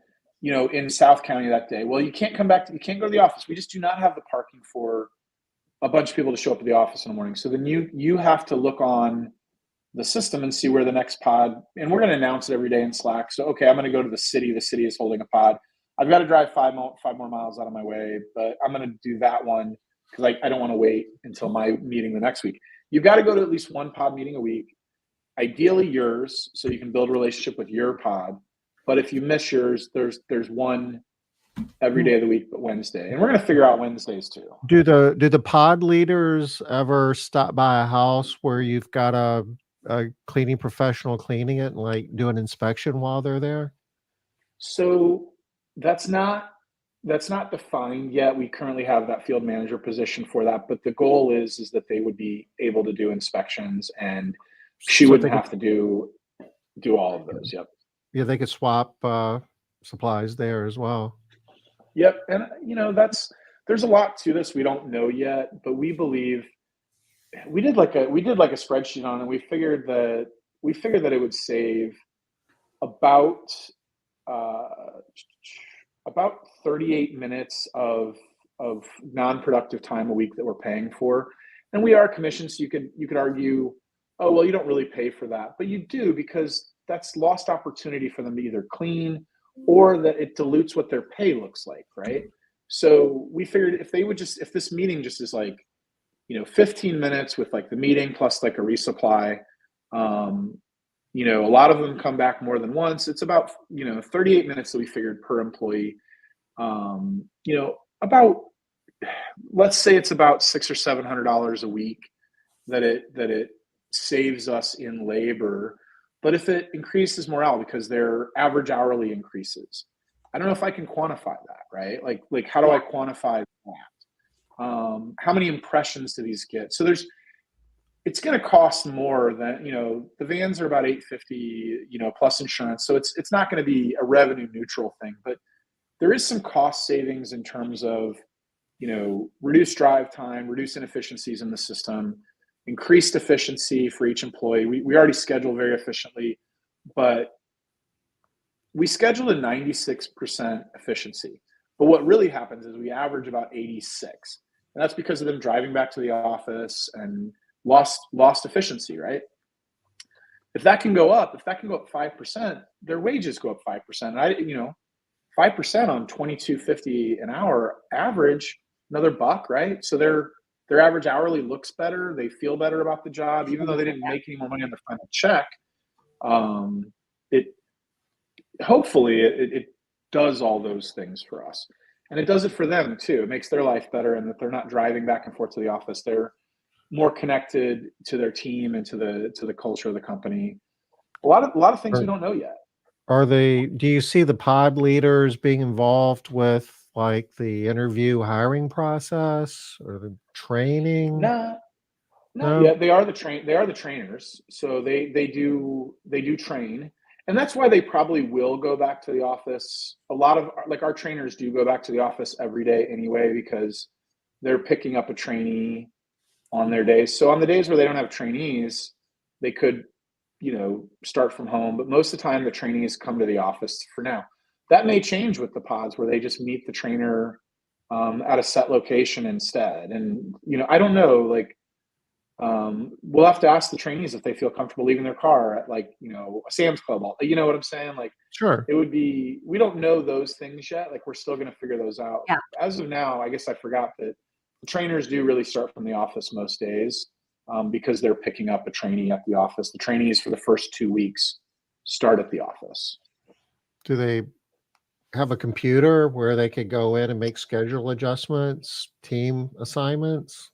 South County that day. Well, you can't you can't go to the office. We just do not have the parking for a bunch of people to show up at the office in the morning. So then you have to look on the system and see where the next pod, and we're going to announce it every day in Slack. So, okay, I'm going to go to the city. The city is holding a pod. I've got to drive 5 more miles out of my way, but I'm going to do that one because I don't want to wait until my meeting the next week. You've got to go to at least 1 pod meeting a week, ideally yours, so you can build a relationship with your pod. But if you miss yours, there's one every day of the week but Wednesday. And we're going to figure out Wednesdays too. Do the pod leaders ever stop by a house where you've got a cleaning professional cleaning it and, like, do an inspection while they're there? So that's not defined yet. We currently have that field manager position for that, but the goal is that they would be able to do inspections, and she wouldn't have to do all of those. Yep. Yeah, they could swap supplies there as well. Yep. And there's a lot to this we don't know yet, but we believe we did like a spreadsheet on it. We figured that it would save about 38 minutes of non-productive time a week that we're paying for. And we are commissioned, so you could argue, oh, well, you don't really pay for that, but you do, because that's lost opportunity for them to either clean or that it dilutes what their pay looks like, right? So we figured if this meeting just is like, 15 minutes with, like, the meeting plus, like, a resupply, a lot of them come back more than once. It's about 38 minutes that we figured per employee. Let's say it's about $600 or $700 a week that it saves us in labor. But if it increases morale because their average hourly increases, I don't know if I can quantify that, right? Like how do I quantify that? How many impressions do these get? So it's going to cost more than, the vans are about $850, plus insurance. So it's not going to be a revenue neutral thing, but there is some cost savings in terms of, reduced drive time, reduced inefficiencies in the system, increased efficiency for each employee. We already schedule very efficiently, but we schedule a 96% efficiency. But what really happens is we average about 86. And that's because of them driving back to the office and lost efficiency, right? If that can go up 5%, their wages go up 5%. 5% on $22.50 an hour average, another $1, right? So their average hourly looks better. They feel better about the job, even though they didn't make any more money on the final check. It does all those things for us, and it does it for them too. It makes their life better, and that they're not driving back and forth to the office. They're more connected to their team and to the culture of the company. A lot of things we don't know yet. Do you see the pod leaders being involved with, like, the interview hiring process or the training? No. Yeah, they are the trainers. So they do train. And that's why they probably will go back to the office. A lot of, like, our trainers do go back to the office every day anyway, because they're picking up a trainee on their days. So on the days where they don't have trainees, they could, start from home. But most of the time, the trainees come to the office for now. That may change with the pods, where they just meet the trainer at a set location instead. And, I don't know, like, we'll have to ask the trainees if they feel comfortable leaving their car at, like, a Sam's Club. You know what I'm saying? Like, Sure. it would be, we don't know those things yet. Like, we're still going to figure those out. Yeah. As of now, I guess I forgot that the trainers do really start from the office most days, because they're picking up a trainee at the office. The trainees for the first 2 weeks start at the office. Do they have a computer where they could go in and make schedule adjustments, team assignments?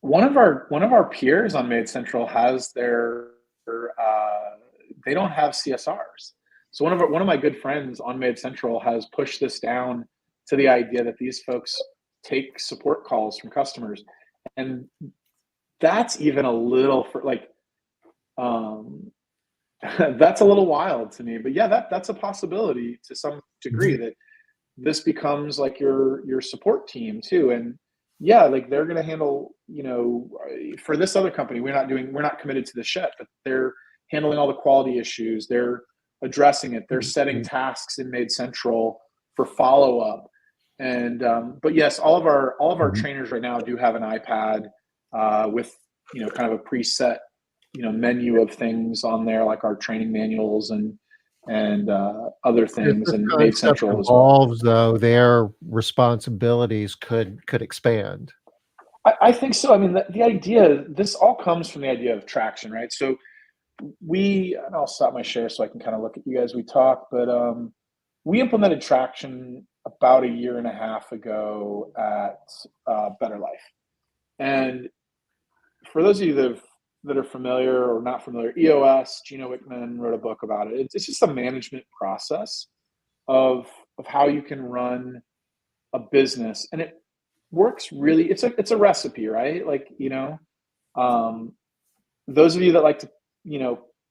One of our peers on MaidCentral has they don't have CSRs. So one of my good friends on MaidCentral has pushed this down to the idea that these folks take support calls from customers, and that's even a little that's a little wild to me. But yeah, that's a possibility to some degree, that this becomes like your support team too. And yeah, like they're going to handle, for this other company, we're not committed to the shed, but they're handling all the quality issues. They're addressing it. They're setting tasks in MaidCentral for follow-up. And, but yes, all of our trainers right now do have an iPad, with, kind of a preset, menu of things on there, like our training manuals and other things. And MaidCentral as well. Evolves, though, their responsibilities could expand. I think so. I mean, the idea, this all comes from the idea of traction, right? So and I'll stop my share so I can kind of look at you guys. We talk, but we implemented traction about 1.5 years ago at Better Life. And for those of you that are familiar or not familiar, EOS, Gino Wickman wrote a book about it. It's just a management process of how you can run a business, and it works really. It's a recipe, right? Like, those of you that like to,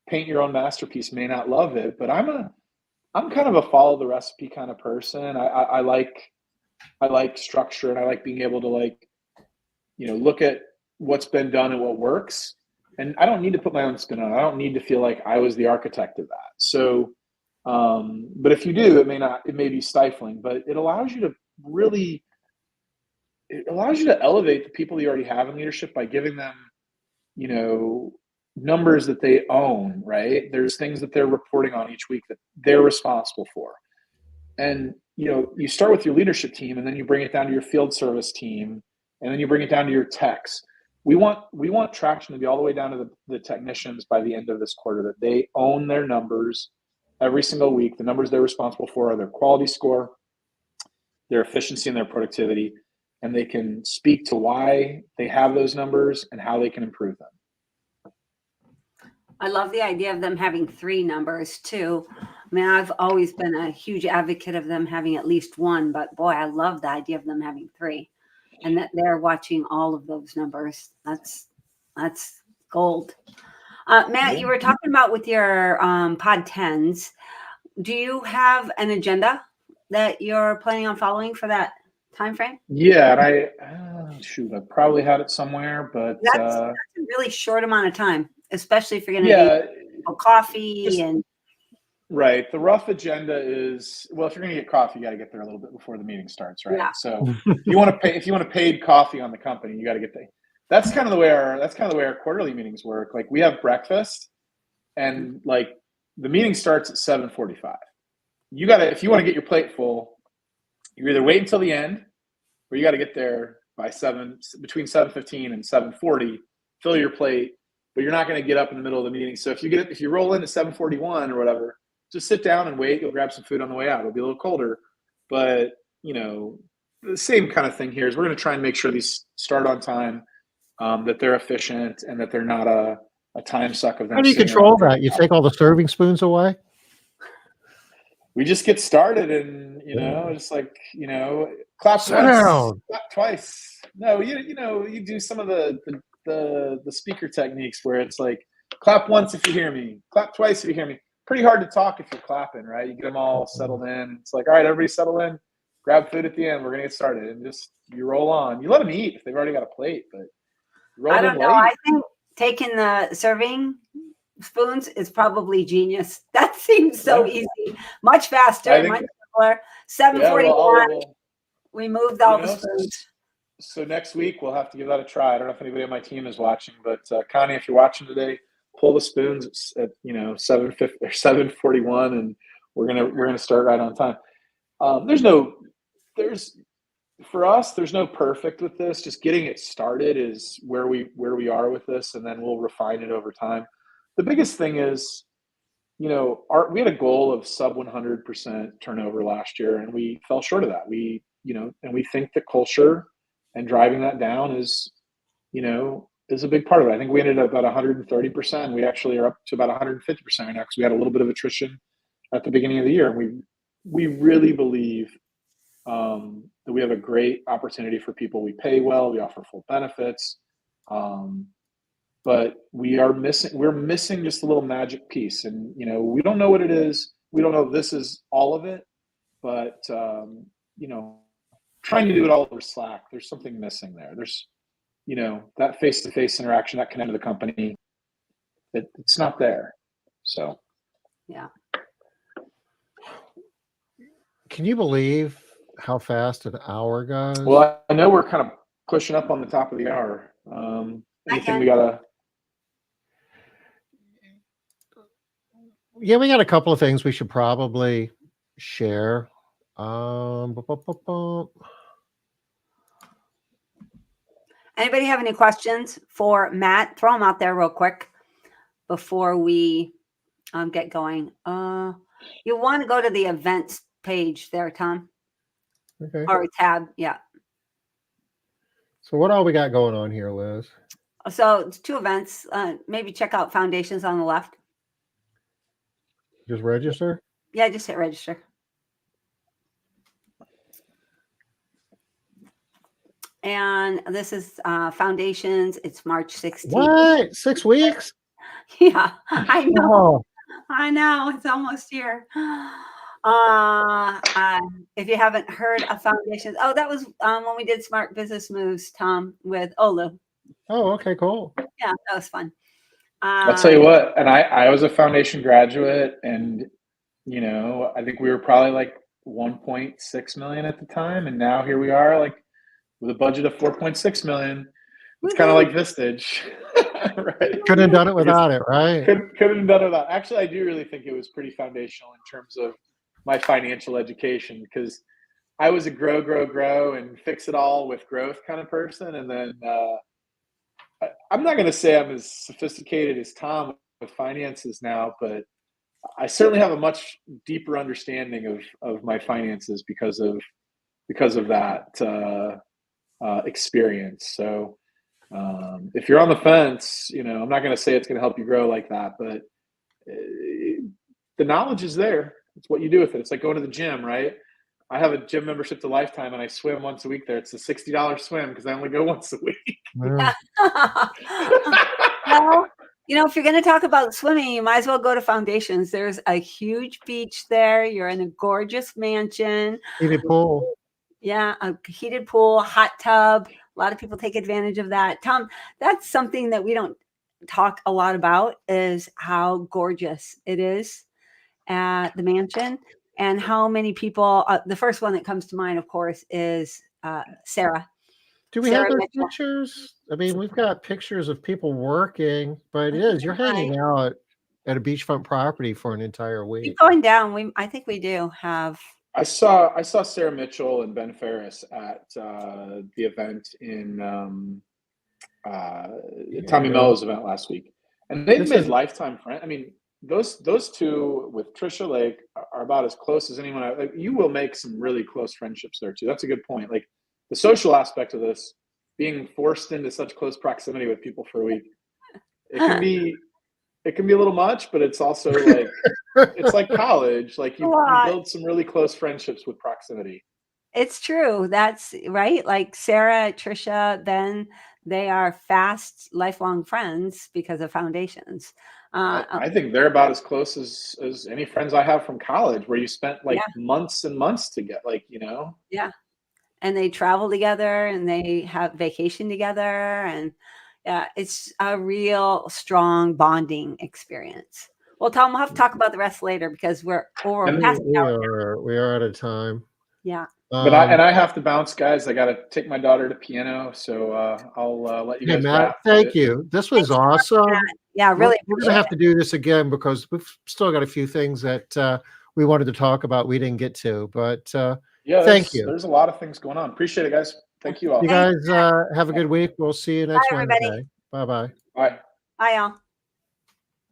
paint your own masterpiece may not love it, but I'm kind of a follow the recipe kind of person. I like structure, and I like being able to look at what's been done and what works. And I don't need to put my own spin on it. I don't need to feel like I was the architect of that. So, but if you do, it may be stifling, but it allows you to elevate the people that you already have in leadership by giving them, numbers that they own, right? There's things that they're reporting on each week that they're responsible for. And, you start with your leadership team, and then you bring it down to your field service team, and then you bring it down to your techs. We want traction to be all the way down to the technicians by the end of this quarter, that they own their numbers every single week. The numbers they're responsible for are their quality score, their efficiency, and their productivity. And they can speak to why they have those numbers and how they can improve them. I love the idea of them having 3 numbers too. I mean, I've always been a huge advocate of them having at least 1, but boy, I love the idea of them having 3. And that they're watching all of those numbers. That's gold. Matt, you were talking about with your pod 10s. Do you have an agenda that you're planning on following for that time frame? Yeah, and I probably had it somewhere, but that's a really short amount of time, especially if you're going to get coffee and. Right. The rough agenda is, well, if you're going to get coffee, you got to get there a little bit before the meeting starts, right? Yeah. So if you want a paid coffee on the company, you got to get there. That's kind of the way our quarterly meetings work. Like, we have breakfast, and like the meeting starts at 7:45. If you want to get your plate full, you either wait until the end, or you got to get there by between 7:15 and 7:40, fill your plate, but you're not going to get up in the middle of the meeting. So if you roll in at 7:41 or whatever, just sit down and wait. You'll grab some food on the way out. It'll be a little colder, but the same kind of thing here is we're going to try and make sure these start on time, that they're efficient, and that they're not a time suck of them. How do you control that? You take all the serving spoons away? We just get started, and just like clap once, clap twice. No, you do some of the speaker techniques where it's like, clap once if you hear me, clap twice if you hear me. Pretty hard to talk if you're clapping, right? You get them all settled in. It's like, all right, everybody settle in, grab food at the end. We're going to get started, and just, you roll on. You let them eat if they've already got a plate, but I don't know. I think taking the serving spoons is probably genius. That seems so easy, much faster, much simpler. 7:41, we moved all the spoons. So next week we'll have to give that a try. I don't know if anybody on my team is watching, but Connie, if you're watching today, pull the spoons at 7:50 or 7:41, and we're gonna start right on time. for us, there's no perfect with this. Just getting it started is where we are with this, and then we'll refine it over time. The biggest thing is, we had a goal of sub 100% turnover last year, and we fell short of that. And we think that culture and driving that down is a big part of it. I think we ended up about 130%. We actually are up to about 150% right now because we had a little bit of attrition at the beginning of the year. And we really believe that we have a great opportunity for people. We pay well, we offer full benefits, but we're missing just a little magic piece. And we don't know what it is. We don't know if this is all of it, but trying to do it all over Slack, there's something missing there. There's that face-to-face interaction, that connection to the company, it's not there. So yeah. Can you believe how fast an hour goes? Well, I know we're kind of pushing up on the top of the hour. Anything we gotta? Yeah, we got a couple of things we should probably share. Anybody have any questions for Matt? Throw them out there real quick before we get going. You want to go to the events page there, Tom? Okay. Or tab, yeah. So what all we got going on here, Liz? So it's 2 events. Maybe check out Foundations on the left. Just register? Yeah, just hit register. And this is Foundations. It's March 16th. What? 6 weeks? Yeah, I know. Oh, I know. It's almost here. If you haven't heard of Foundations, that was when we did Smart Business Moves, Tom, with Olu. oh, okay, cool. Yeah, that was fun. I'll tell you what, and I was a foundation graduate, and I think we were probably like 1.6 million at the time, and now here we are, like with a budget of 4.6 million. It's kind of like Vistage, right? Couldn't have done it without it, right? Couldn't have done it without. Actually, I do really think it was pretty foundational in terms of my financial education, because I was a grow and fix it all with growth kind of person, and then I'm not going to say I'm as sophisticated as Tom with finances now, but I certainly have a much deeper understanding of my finances because of that experience. So if you're on the fence, I'm not going to say it's going to help you grow like that, but the knowledge is there. It's what you do with it. It's like going to the gym, right? I have a gym membership to Lifetime, and I swim once a week there. It's a $60 swim because I only go once a week. Yeah. Well, if you're going to talk about swimming, you might as well go to Foundations. There's a huge beach there. You're in a gorgeous mansion. Heated pool. Yeah, a heated pool, hot tub. A lot of people take advantage of that. Tom, that's something that we don't talk a lot about, is how gorgeous it is at the mansion, and how many people, the first one that comes to mind, of course, is Sarah. Do we Sarah have those Mitchell. pictures? I mean, we've got pictures of people working, but you're hanging out at a beachfront property for an entire week. Keep going down. I think we do have. I saw Sarah Mitchell and Ben Ferris at the event in Tommy Mello's event last week, and they've made lifetime friends. I mean, those two with Trisha Lake are about as close as anyone. Like, you will make some really close friendships there too. That's a good point. Like the social aspect of this, being forced into such close proximity with people for a week, it can be a little much, but it's also like it's like college. Like you build some really close friendships with proximity. It's true. That's right. Like Sarah, Trisha, Ben, they are fast, lifelong friends because of Foundations. I think they're about as close as any friends I have from college, where you spent like months and months to get Yeah. And they travel together and they have vacation together. And it's a real strong bonding experience. Well, Tom, we'll have to talk about the rest later because we're past the hour. We are out of time. Yeah. But I have to bounce, guys. I got to take my daughter to piano, so I'll let you guys. Hey, Matt, thank you. This was awesome. Yeah, really. We're going to have to do this again because we've still got a few things that we wanted to talk about we didn't get to. But Yeah, Thank you. There's a lot of things going on. Appreciate it, guys. Thank you all. You guys have a good week. We'll see you next everybody. Wednesday. Bye-bye. Bye. Bye, y'all.